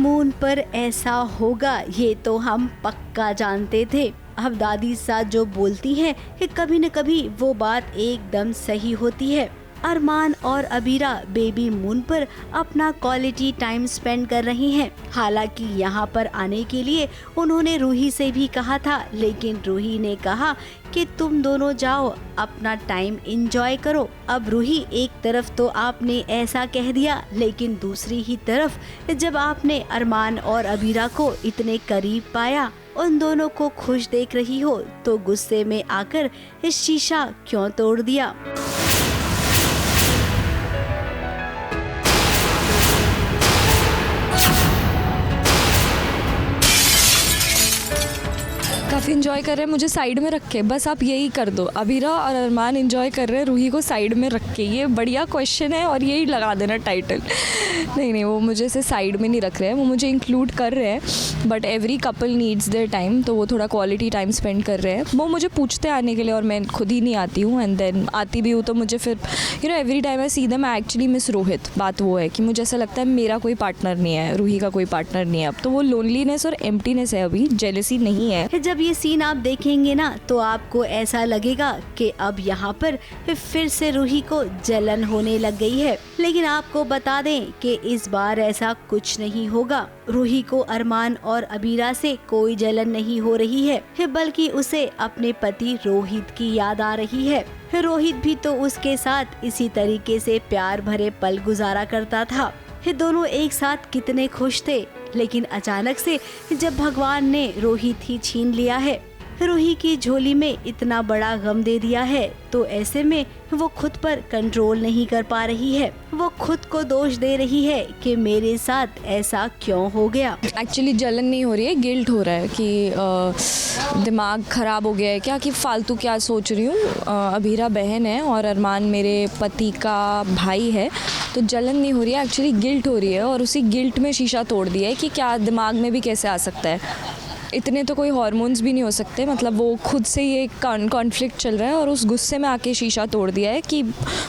Moon पर ऐसा होगा ये तो हम पक्का जानते थे। अब दादी साथ जो बोलती है कि कभी न कभी वो बात एकदम सही होती है। अरमान और अबीरा बेबी मून पर अपना क्वालिटी टाइम स्पेंड कर रही हैं। हालांकि यहाँ पर आने के लिए उन्होंने रूही से भी कहा था, लेकिन रूही ने कहा कि तुम दोनों जाओ अपना टाइम एंजॉय करो। अब रूही, एक तरफ तो आपने ऐसा कह दिया, लेकिन दूसरी ही तरफ जब आपने अरमान और अबीरा को इतने करीब पाया, उन दोनों को खुश देख रही हो, तो गुस्से में आकर इस शीशा क्यों तोड़ दिया? काफ़ी इन्जॉय कर रहे हैं, मुझे साइड में रख के बस आप यही कर दो। अबीरा और अरमान इन्जॉय कर रहे हैं रूही को साइड में रख के। ये बढ़िया क्वेश्चन है और यही लगा देना टाइटल। नहीं, वो मुझे से साइड में नहीं रख रहे हैं, वो मुझे इंक्लूड कर रहे हैं। But every couple needs their time, तो वो थोड़ा क्वालिटी टाइम स्पेंड कर रहे हैं। वो मुझे पूछते आने के लिए और मैं खुद ही नहीं आती हूँ। एंड देन आती भी हूँ तो मुझे फिर every time I see them I actually miss Rohit. बात वो है कि मुझे ऐसा लगता है मेरा कोई पार्टनर नहीं है, रूही का कोई पार्टनर नहीं है। अब तो वो लोनलीनेस और एम्प्टीनेस है, अभी जेलसी नहीं है। जब ये सीन आप देखेंगे ना, तो आपको ऐसा लगेगा कि अब यहाँ पर फिर से रूही को जलन होने लग गई है। लेकिन आपको बता दें कि इस बार ऐसा कुछ नहीं होगा। रूही को अरमान और अबीरा से कोई जलन नहीं हो रही है, बल्कि उसे अपने पति रोहित की याद आ रही है। रोहित भी तो उसके साथ इसी तरीके से प्यार भरे पल गुजारा करता था। ये दोनों एक साथ कितने खुश थे। लेकिन अचानक से जब भगवान ने रोहित ही छीन लिया है, रूही की झोली में इतना बड़ा गम दे दिया है, तो ऐसे में वो खुद पर कंट्रोल नहीं कर पा रही है। वो खुद को दोष दे रही है कि मेरे साथ ऐसा क्यों हो गया। एक्चुअली जलन नहीं हो रही है, गिल्ट हो रहा है कि दिमाग खराब हो गया है क्या, कि फालतू क्या सोच रही हूँ। अबीरा बहन है और अरमान मेरे पति का भाई है, तो जलन नहीं हो रही है, एक्चुअली गिल्ट हो रही है। और उसी गिल्ट में शीशा तोड़ दिया है कि क्या दिमाग में भी कैसे आ सकता है। इतने तो कोई हार्मोन्स भी नहीं हो सकते, मतलब वो खुद से ये कॉन्फ्लिक्ट चल रहा है और उस गुस्से में आके शीशा तोड़ दिया है। कि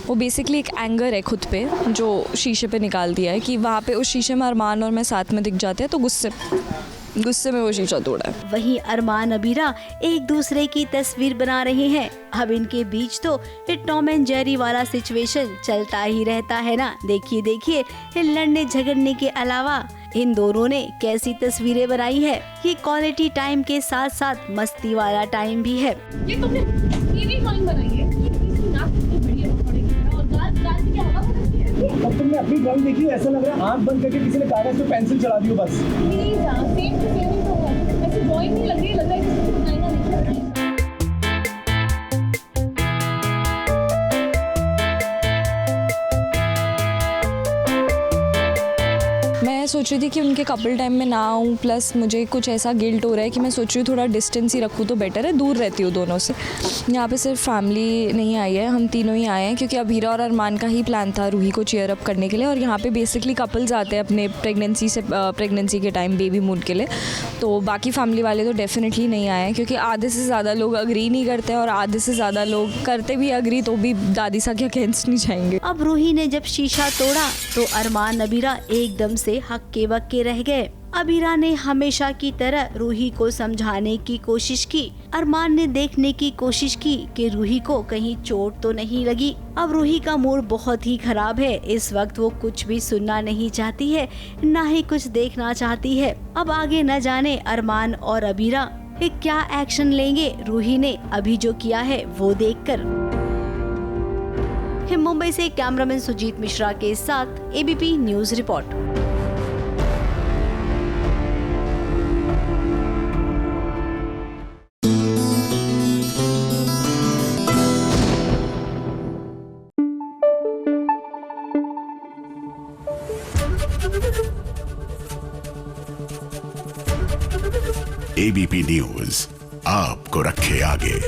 वो बेसिकली एक एंगर है खुद पे, जो शीशे पे निकाल दिया है कि वहाँ पे उस शीशे में अरमान और मैं साथ में दिख जाते हैं, तो गुस्से में वो शीशा तोड़ा है। वहीं अरमान अबीरा एक दूसरे की तस्वीर बना रहे हैं। अब इनके बीच तो टॉम एंड जेरी वाला सिचुएशन चलता ही रहता है ना। देखिए लड़ने झगड़ने के अलावा इन दोनों ने कैसी तस्वीरें बनाई है। ये क्वालिटी टाइम के साथ साथ मस्ती वाला टाइम भी है। ये तुमने ड्राइंग बनाई है, ये नाक कितनी बढ़िया है और गाल की हवा बनाई है। अब तुमने अपनी ड्राइंग देखी, ऐसा लग रहा है आंख बंद करके किसी ने कागज पे पेंसिल चला दी हो बस। प्लीज सेम टू सेम ही तो है, ऐसे ड्राइंग नहीं लग रही है किसी को बनाई ना नहीं। मैं सोच रही थी कि उनके कपल टाइम में ना आऊँ, प्लस मुझे कुछ ऐसा गिल्ट हो रहा है कि मैं सोच रही हूँ थोड़ा डिस्टेंस ही रखूँ तो बेटर है, दूर रहती हूँ दोनों से। यहाँ पे सिर्फ फैमिली नहीं आई है, हम तीनों ही आए हैं, क्योंकि अबीरा और अरमान का ही प्लान था रूही को चीयर अप करने के लिए। और यहाँ पे बेसिकली कपल्स आते हैं अपने प्रेगनेंसी के टाइम बेबी मून के लिए। तो बाकी फैमिली वाले तो डेफिनेटली नहीं आए हैं, क्योंकि आधे से ज़्यादा लोग अग्री नहीं करते और आधे से ज़्यादा लोग करते भी अग्री तो भी दादी सा के अगेंस्ट नहीं जाएंगे। अब रूही ने जब शीशा तोड़ा तो अरमान अबीरा एकदम से हक्के बक्के रह गए। अबीरा ने हमेशा की तरह रूही को समझाने की कोशिश की। अरमान ने देखने की कोशिश की कि रूही को कहीं चोट तो नहीं लगी। अब रूही का मूड बहुत ही खराब है। इस वक्त वो कुछ भी सुनना नहीं चाहती है, ना ही कुछ देखना चाहती है। अब आगे न जाने अरमान और अबीरा क्या एक्शन लेंगे रूही ने अभी जो किया है वो देखकर। मुंबई से कैमरामैन सुजीत मिश्रा के साथ ABP news report. ABP news आपको रखे आगे।